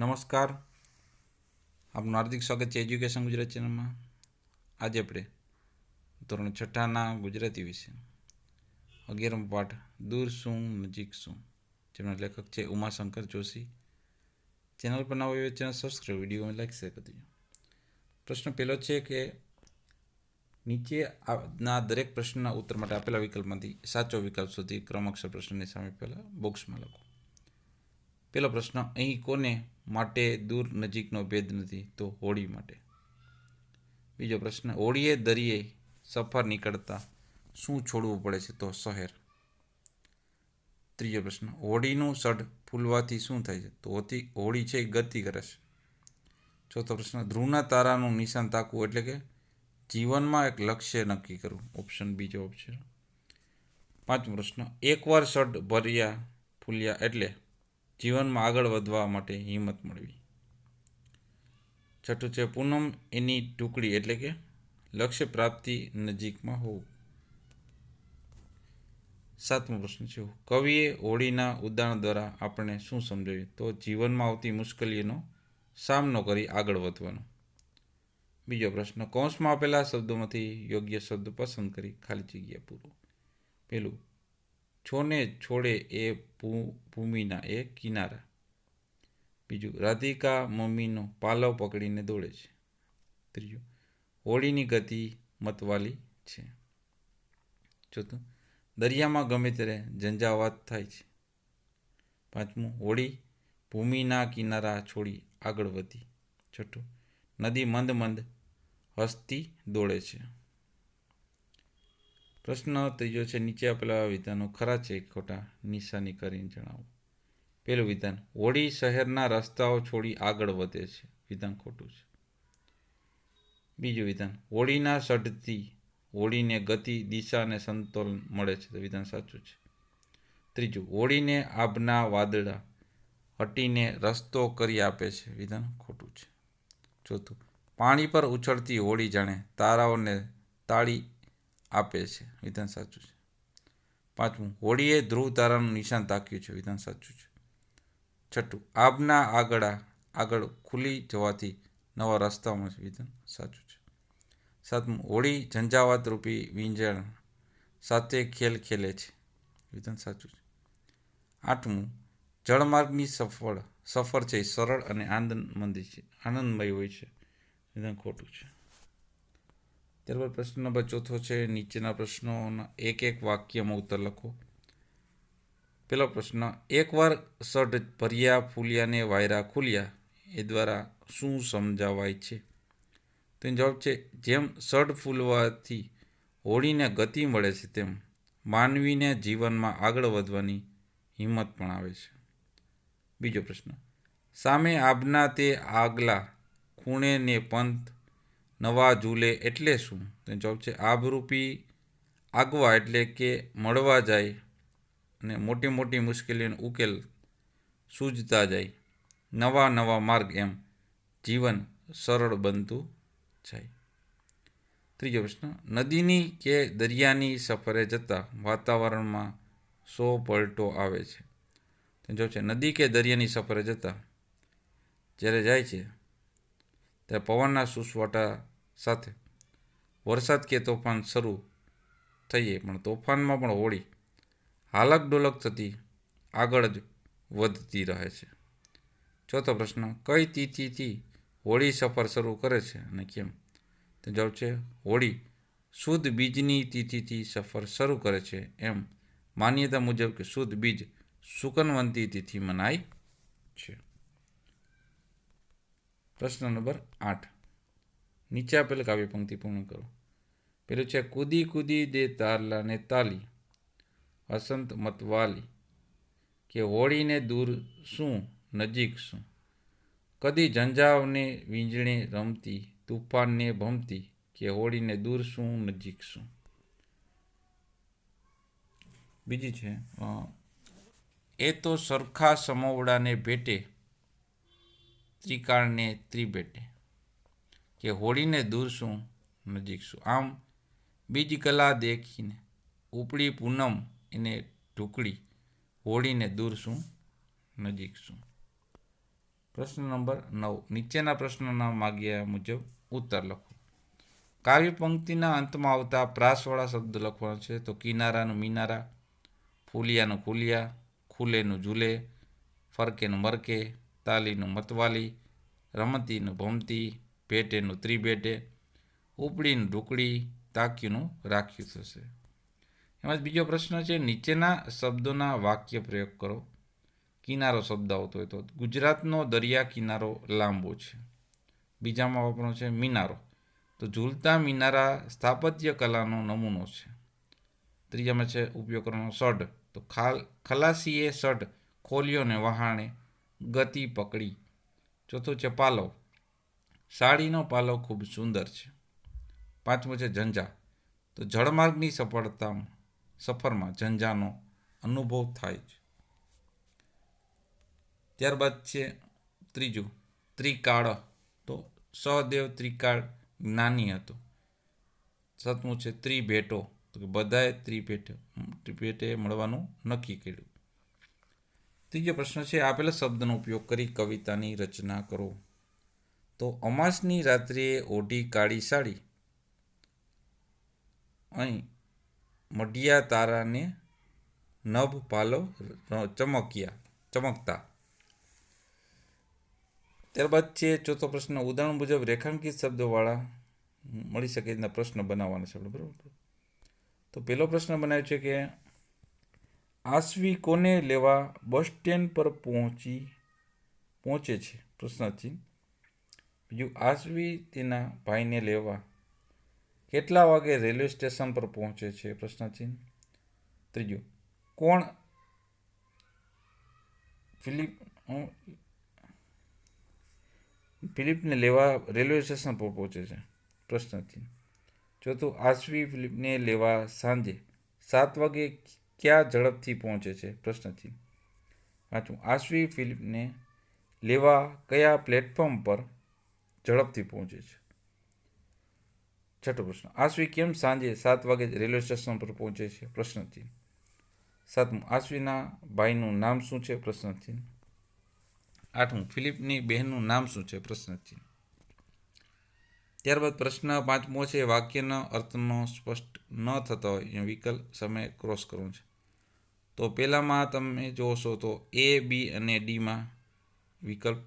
નમસ્કાર, આપનું હાર્દિક સ્વાગત છે એજ્યુકેશન ગુજરાત ચેનલમાં. આજે આપણે ધોરણ 6ના ગુજરાતી વિષય 11મો પાઠ દૂર શું નજીક શું, જેમના લેખક છે ઉમાશંકર જોશી. ચેનલ પર નવા હોય ચેનલ સબસ્ક્રાઈબ, વિડીયોને લાઈક શેર કરી દેજો. પ્રશ્ન પહેલો છે કે નીચેના દરેક પ્રશ્નના ઉત્તર માટે આપેલા વિકલ્પમાંથી સાચો વિકલ્પ શોધી ક્રમશઃ પ્રશ્નની સામે પહેલા બોક્સમાં લખો. પહેલો પ્રશ્ન, અહીં કોને માટે દૂર નજીકનો ભેદ નથી? તો હોળી માટે. બીજો પ્રશ્ન, હોળીએ દરિયે સફર નીકળતા શું છોડવું પડે છે? તો શહેર. ત્રીજો પ્રશ્ન, હોળીનું સઢ ફૂલવાથી શું થાય છે? તો હોળી છે એ ગતિ કરે છે. ચોથો પ્રશ્ન, ધ્રુવના તારાનું નિશાન તાકવું એટલે કે જીવનમાં એક લક્ષ્ય નક્કી કરવું. ઓપ્શન બી જવાબ છે. પાંચમો પ્રશ્ન, એકવાર સઢ ફૂલ્યા એટલે જીવનમાં આગળ વધવા માટે હિંમત મળવી. છઠ્ઠું છે, પૂનમ એની ટુકડી એટલે કે લક્ષ્ય પ્રાપ્તિ નજીકમાં હોવું. સાતમો પ્રશ્ન છે, કવિએ હોળીના ઉદાહરણ દ્વારા આપણને શું સમજાવ્યું? તો જીવનમાં આવતી મુશ્કેલીઓનો સામનો કરી આગળ વધવાનો. બીજો પ્રશ્ન, કૌંસમાં આપેલા શબ્દોમાંથી યોગ્ય શબ્દ પસંદ કરી ખાલી જગ્યા પૂરો. પહેલું, છોને છોડે એ ભૂમિના એ કિનારા. બીજું, રાધિકા મમ્મીનો પાલવ પકડીને દોડે છે. ત્રીજું, હોળીની ગતિ મતવાલી છે. ચોથું, દરિયામાં ગમે ત્યારે ઝંઝાવાત થાય છે. પાંચમું, હોળી ભૂમિના કિનારા છોડી આગળ વધી. છઠ્ઠું, નદી મંદ મંદ હસતી દોડે છે. પ્રશ્ન ત્રીજો છે, નીચે આપેલા વિધાનો ખરા છે કે ખોટા? નિશાની કરીને જણાવો. પહેલું વિધાન, હોળી શહેરના રસ્તાઓ છોડી આગળ વધે છે. વિધાન ખોટું છે. બીજું વિધાન, હોળીના સઢથી હોળીને ગતિ, દિશા અને સંતુલન મળે છે. તો વિધાન સાચું છે. ત્રીજું, હોળીને આભના વાદળા હટીને રસ્તો કરી આપે છે. વિધાન ખોટું છે. ચોથું, પાણી પર ઉછળતી હોળી જાણે તારાઓને તાળી આપે છે. વિધાન સાચું છે. પાંચમું, હોળીએ ધ્રુવ તારાનું નિશાન તાક્યું છે. વિધાન સાચું છે. છઠ્ઠું, આભના આગળ ખુલી જવાથી નવા રસ્તાઓ મળશે. વિધાન સાચું છે. સાતમું, હોળી ઝંઝાવાત રૂપી વીંઝણ સાથે ખેલ ખેલે છે. વિધાન સાચું છે. આઠમું, જળમાર્ગની સફર છે સરળ અને આનંદમય હોય છે. વિધાન ખોટું છે. ત્યારબાદ પ્રશ્ન નંબર ચોથો છે, નીચેના પ્રશ્નોના એક વાક્યમાં ઉત્તર લખો. પહેલો પ્રશ્ન, એકવાર સઢ ફૂલ્યા ને વાયરા ખુલ્યા એ દ્વારા શું સમજાવાય છે? તો એનો જવાબ છે, જેમ સઢ ફૂલવાથી હોળીને ગતિ મળે છે તેમ માનવીને જીવનમાં આગળ વધવાની હિંમત પણ આવે છે. બીજો પ્રશ્ન, સામે આભના તે આગલા ખૂણે ને પંથ નવા ઝૂલે એટલે શું? તો જવાબ છે, આભરૂપી આગવા એટલે કે મળવા જાય અને મોટી મોટી મુશ્કેલીઓનો ઉકેલ સૂઝતા જાય. નવા માર્ગ એમ જીવન સરળ બનતું જાય. ત્રીજો પ્રશ્ન, નદીની કે દરિયાની સફરે જતા વાતાવરણમાં શો પલટો આવે છે? તો જવાબ છે, નદી કે દરિયાની સફરે જતા જ્યારે જાય છે ત્યારે પવનના સુસવાટા સાથે વરસાદ કે તોફાન શરૂ થઈએ પણ તોફાનમાં પણ હોળી હાલક ડોલક થતી આગળ જ વધતી રહે છે. ચોથો પ્રશ્ન, કઈ તિથિથી હોળી સફર શરૂ કરે છે અને કેમ? તો જવાબ છે, હોળી શુદ્ધ બીજની તિથિથી સફર શરૂ કરે છે. એમ માન્યતા મુજબ કે શુદ્ધ બીજ શુકનવંતી તિથિ મનાય છે. પ્રશ્ન નંબર 8, નીચે આપેલ કાવ્ય પંક્તિ પૂર્ણ કરો. પેલું છે, કૂદી કૂદી દે તારલા ને તાલી હસંત મતવાલી કે હોળીને દૂર શું નજીક શું, કદી ઝંઝાવને વીંઝણે રમતી તુફાનને ભમતી કે હોળીને દૂર શું નજીક શું. બીજી છે, એ તો સરખા સમોવડાને ભેટે ત્રિકાળને ત્રિભેટે કે હોળીને દૂર શું નજીક શું. આમ બીજ કલા દેખીને ઉપડી પૂનમ એને ઢુકડી હોળીને દૂર શું નજીક શું. પ્રશ્ન નંબર 9. નીચેના પ્રશ્નોના માગ્યા મુજબ ઉત્તર લખો. કાવ્ય પંક્તિના અંતમાં આવતા પ્રાસવાળા શબ્દ લખવાનો છે. તો કિનારાનું મિનારા, ફૂલિયાનું ફૂલિયા, ખુલેનું ઝૂલે, ફરકેનું મરકે, તાલીનું મતવાલી, રમતીનું ભમતી, ભેટેનું ત્રિભેટે, ઉપડીનું ઢુકડી, તાક્યુંનું રાખ્યું થશે. એમાં બીજો પ્રશ્ન છે, નીચેના શબ્દોના વાક્ય પ્રયોગ કરો. કિનારો શબ્દ આવતો હોય તો ગુજરાતનો દરિયા કિનારો લાંબો છે. બીજામાં વાપરવાનો છે મિનારો, તો ઝૂલતા મિનારા સ્થાપત્ય કલાનો નમૂનો છે. ત્રીજામાં છે ઉપયોગ કરવાનો સઢ, તો ખલાસીએ સઢ ખોલ્યો ને વહાણે ગતિ પકડી. ચોથું છે પાલવ, સાડીનો પાલવ ખૂબ સુંદર છે. પાંચમું છે ઝંઝા, તો જળમાર્ગની સફરમાં ઝંઝાનો અનુભવ થાય છે. ત્યારબાદ છે ત્રીજું ત્રિકાળ, તો સહદેવ ત્રિકાળ જ્ઞાની હતો. સાતમું છે ત્રિભેટો, તો કે બધાએ ત્રિભેટે મળવાનું નક્કી કર્યું. ત્રીજો પ્રશ્ન છે, આપેલા શબ્દનો ઉપયોગ કરી કવિતાની રચના કરો. તો અમાસની રાત્રિએ ઓઢી કાળી સાડી, અહીં મઢિયા તારાને નભ પાલવ ચમકતા. ત્યારબાદ છે ચોથો પ્રશ્ન, ઉદાહરણ મુજબ રેખાંકિત શબ્દોવાળા મળી શકે એના પ્રશ્ન બનાવવાના છે આપણે, બરાબર. તો પહેલો પ્રશ્ન બનાવ્યો છે કે આશ્વી કોને લેવા બસ સ્ટેન્ડ પર પહોંચે છે? પ્રશ્નચિહ્ન. બીજું, આશ્વી તેના ભાઈને લેવા કેટલા વાગે રેલવે સ્ટેશન પર પહોંચે છે? પ્રશ્નચિહ્ન. ત્રીજું, કોણ ફિલિપને લેવા રેલવે સ્ટેશન પર પહોંચે છે? પ્રશ્નચિહ્ન. ચોથું, આશ્વી ફિલિપને લેવા સાંજે 7 વાગે ક્યાં ઝડપથી પહોંચે છે? પ્રશ્નચિહ્ન. પાંચમું, આશ્વી ફિલિપને લેવા કયા પ્લેટફોર્મ પર ઝડપથી પહોંચે છે? છઠ્ઠો પ્રશ્ન, આશ્વી કેમ સાંજે 7 વાગે રેલવે સ્ટેશન પર પહોંચે છે? પ્રશ્નચિહ્ન. સાતમું, આશ્વીના ભાઈનું નામ શું છે? પ્રશ્નચિહ્ન. આઠમું, ફિલિપની બહેનનું નામ શું છે? પ્રશ્નચિહ્ન. ત્યારબાદ પ્રશ્ન પાંચમો છે, વાક્યના અર્થનો સ્પષ્ટ ન થતો હોય એ વિકલ્પ સમય ક્રોસ કરવું છે. તો પહેલામાં તમે જોશો તો એ, બી અને ડીમાં વિકલ્પ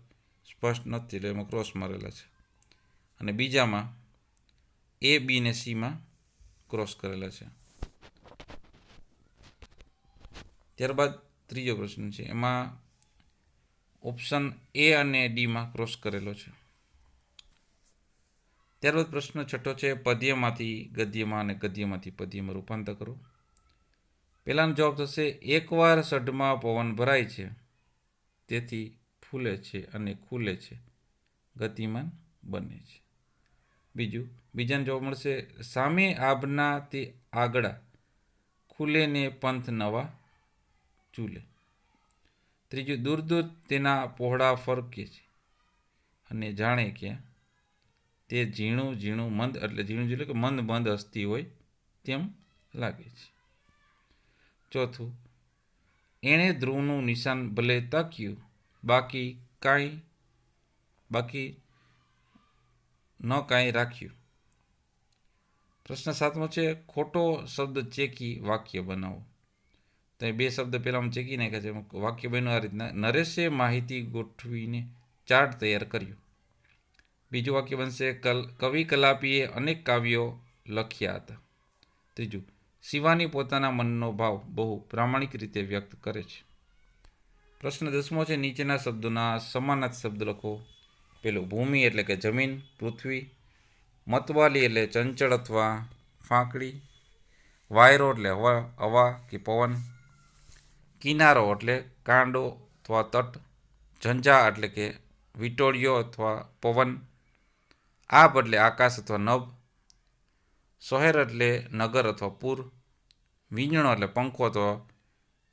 સ્પષ્ટ નથી, એટલે એમાં ક્રોસ મારેલા છે. અને બીજામાં એ, બી ને સીમાં ક્રોસ કરેલા છે. ત્યારબાદ ત્રીજો પ્રશ્ન છે, એમાં ઓપ્શન એ અને ડીમાં ક્રોસ કરેલો છે. ત્યારબાદ પ્રશ્ન છઠ્ઠો છે, પદ્યમાંથી ગદ્યમાં અને ગદ્યમાંથી પદ્યમાં રૂપાંતર કરો. પહેલાનો જવાબ થશે, એકવાર સઢમાં પવન ભરાય છે તેથી ફૂલે છે અને ખુલે છે, ગતિમાન બને છે. બીજાનો જવાબ મળશે, સામે આભના તે આગળા ખુલે ને પંથ નવા ચૂલે. ત્રીજું, દૂર દૂર તેના પહોળા ફરકે છે અને જાણે કે તે ઝીણું ઝીણું મંદ, એટલે ઝીણું ઝીણું કે મંદ મંદ હસતી હોય તેમ લાગે છે. ચોથું, એણે ધ્રુવનું નિશાન ભલે તાક્યું, બાકી ન કાંઈ રાખ્યું. પ્રશ્ન સાતમો છે, ખોટો શબ્દ ચેકી વાક્ય બનાવો. તો એ બે શબ્દ પહેલામાં ચેકી નાખ્યા છે, વાક્ય બન્યું આ રીતના, નરેશે માહિતી ગોઠવીને ચાર્ટ તૈયાર કર્યો. બીજું વાક્ય બનશે, કવિ કલાપીએ અનેક કાવ્યો લખ્યા હતા. ત્રીજું, શિવાની પોતાના મનનો ભાવ બહુ પ્રામાણિક રીતે વ્યક્ત કરે છે. પ્રશ્ન 10મો છે, નીચેના શબ્દોના સમાનાર્થી શબ્દ લખો. પેલું, ભૂમિ એટલે કે જમીન, પૃથ્વી. મતવાલી એટલે ચંચળ અથવા ફાંકડી. વાયરો એટલે હવા કે પવન. કિનારો એટલે કાંડો અથવા તટ. ઝંઝા એટલે કે વિટોળિયો અથવા પવન. આભ એટલે આકાશ અથવા નભ. શહેર એટલે નગર અથવા પૂર. વીંજણો એટલે પંખો અથવા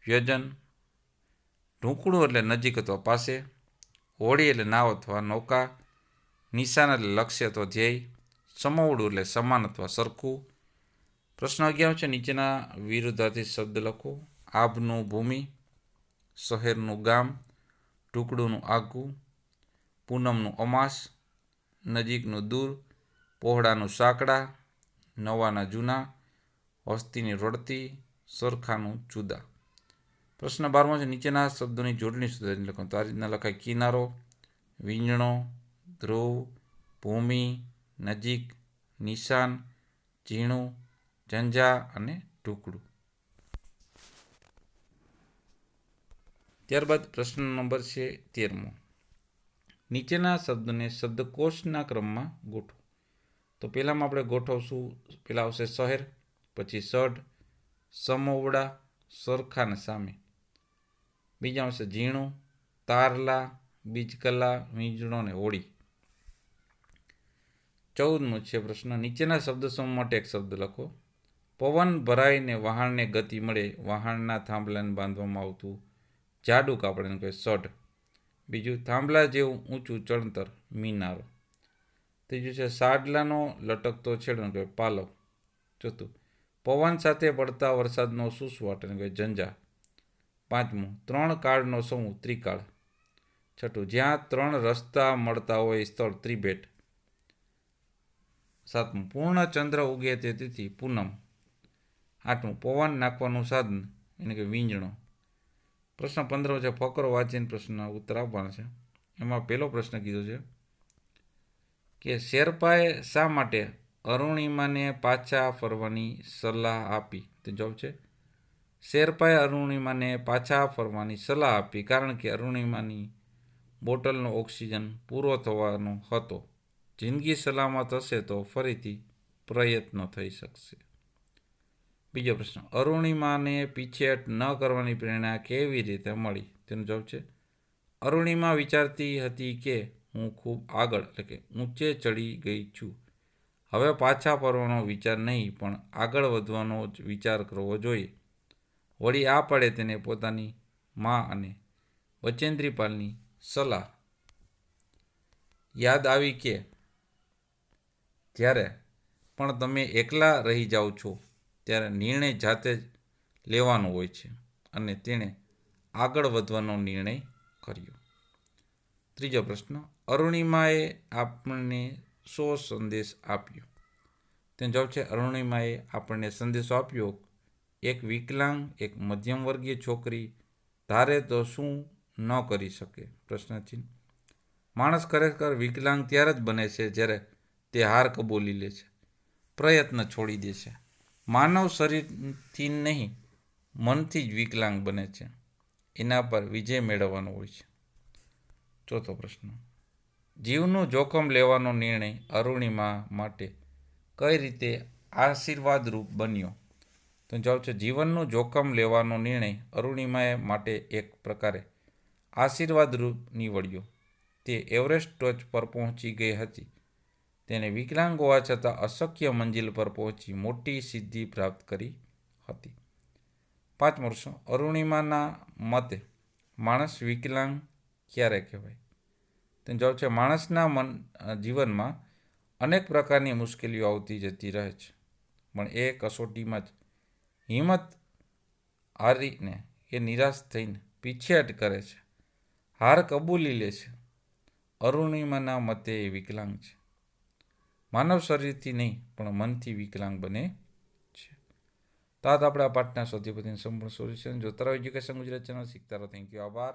વ્યજન. ઢૂંકણું એટલે નજીક અથવા પાસે. હોડી એટલે નાવ અથવા નૌકા. નિશાન એટલે લક્ષ્ય અથવા ધ્યેય. સમોવડું એટલે સમાન અથવા સરખું. પ્રશ્ન 11 છે, નીચેના વિરુદ્ધાર્થી શબ્દ લખો. આભનું ભૂમિ, શહેરનું ગામ, ટુકડુંનું આઘું, પૂનમનું અમાસ, નજીકનું દૂર, પહોળાનું સાંકડા, નવાના જૂના, વસ્તીની રડતી, સરખાનું જુદા. પ્રશ્ન 12મો છે, નીચેના શબ્દોની જોડણી સુધારીને લખો. તો આ રીતના લખાય: કિનારો, વીંજણો, ધ્રુવ, ભૂમિ, નજીક, નિશાન, ઝીણું, ઝંઝા અને ઢુકડું. ત્યારબાદ પ્રશ્ન નંબર છે 13મો. નીચેના શબ્દને શબ્દકોશના ક્રમમાં ગોઠવો. તો પહેલામાં આપણે ગોઠવશું. પહેલાં આવશે શહેર, પછી સઢ, સમોવડા, સરખા ને સામે. બીજા આવશે ઝીણું, તારલા, બીજકલા, વીંજણો ને હોળી. 14મો છે પ્રશ્ન. નીચેના શબ્દ સમૂહ માટે એક શબ્દ લખો. પવન ભરાઈને વહાણને ગતિ મળે, વહાણના થાંભલાને બાંધવામાં આવતું જાડું કાપડ કહે સઢ. બીજું, થાંભલા જેવું ઊંચું ચણતર, મિનારો. ત્રીજું છે સાડલાનો લટકતો છેડો કહે પાલવ. ચોથું, પવન સાથે પડતા વરસાદનો સુસવાટ કહે ઝંઝા. 5મું, 3 કાળનો સમૂહ ત્રિકાળ. 6ઠું, જ્યાં 3 રસ્તા મળતા હોય સ્થળ ત્રિભેટ. 7મું, પૂર્ણ ચંદ્ર ઉગે તે તિથિ પૂનમ. 8મું, પવન નાખવાનું સાધન એને કે વીંજણો. પ્રશ્ન 15 છે, ફકરો વાંચીને પ્રશ્ન ઉત્તર આપવાનો છે. એમાં પહેલો પ્રશ્ન કીધો છે કે શેરપાએ શા માટે અરુણિમાને પાછા ફરવાની સલાહ આપી? તો જવાબ છે શેરપાએ અરુણિમાને પાછા ફરવાની સલાહ આપી કારણ કે અરુણિમાની બોટલનો ઓક્સિજન પૂરો થવાનો હતો. જિંદગી સલામત હશે તો ફરીથી પ્રયત્નો થઈ શકશે. બીજો પ્રશ્ન, અરુણિમાને પીછેહટ ન કરવાની પ્રેરણા કેવી રીતે મળી? તેનો જવાબ છે અરુણિમા વિચારતી હતી કે હું ખૂબ આગળ એટલે કે ઊંચે ચડી ગઈ છું. હવે પાછા ફરવાનો વિચાર નહીં પણ આગળ વધવાનો જ વિચાર કરવો જોઈએ. વળી આ પડે તેને પોતાની મા અને બચેન્દ્રીપાલની સલાહ યાદ આવી કે જ્યારે પણ તમે એકલા રહી જાઓ છો ત્યારે નિર્ણય જાતે જ લેવાનો હોય છે અને તેણે આગળ વધવાનો નિર્ણય કર્યો. ત્રીજો પ્રશ્ન, અરુણિમાએ આપણને શો સંદેશ આપ્યો? તેનો જવાબ છે અરુણિમાએ આપણને સંદેશો આપ્યો એક વિકલાંગ, એક મધ્યમ વર્ગીય છોકરી ધારે તો શું ન કરી શકે? પ્રશ્નચિહ્ન. માણસ ખરેખર વિકલાંગ ત્યારે જ બને છે જ્યારે તે હાર કબૂલી લે છે, પ્રયત્ન છોડી દે છે. માનવ શરીરથી નહીં, મનથી જ વિકલાંગ બને છે. એના પર વિજય મેળવવાનો હોય છે. ચોથો પ્રશ્ન, જીવનું જોખમ લેવાનો નિર્ણય અરુણિમા માટે કઈ રીતે આશીર્વાદરૂપ બન્યો? તો જવાબ છે જીવનનું જોખમ લેવાનો નિર્ણય અરુણિમા માટે એક પ્રકારે આશીર્વાદરૂપ નીવડ્યો. તે એવરેસ્ટ ટોચ પર પહોંચી ગઈ હતી. તેને વિકલાંગ હોવા છતાં અશક્ય મંજિલ પર પહોંચી મોટી સિદ્ધિ પ્રાપ્ત કરી હતી. 5મો પ્રશ્ન, અરુણિમાના મતે માણસ વિકલાંગ ક્યારે કહેવાય? તેનો જવાબ છે માણસના જીવનમાં અનેક પ્રકારની મુશ્કેલીઓ આવતી જતી રહે છે પણ એ કસોટીમાં જ હિંમત હારીને એ નિરાશ થઈને પીછેહટ કરે છે, હાર કબૂલી લે છે. અરુણિમાના મતે એ વિકલાંગ છે. માનવ શરીરથી નહીં પણ મનથી વિકલાંગ બને છે. તો આપણે આ પાઠના સ્વાધ્યાય સંપૂર્ણ સોલ્યુશન જોતા રહો એજ્યુકેશન ગુજરાત ચેનલ શીખતા રહો. થેન્ક યુ, આભાર.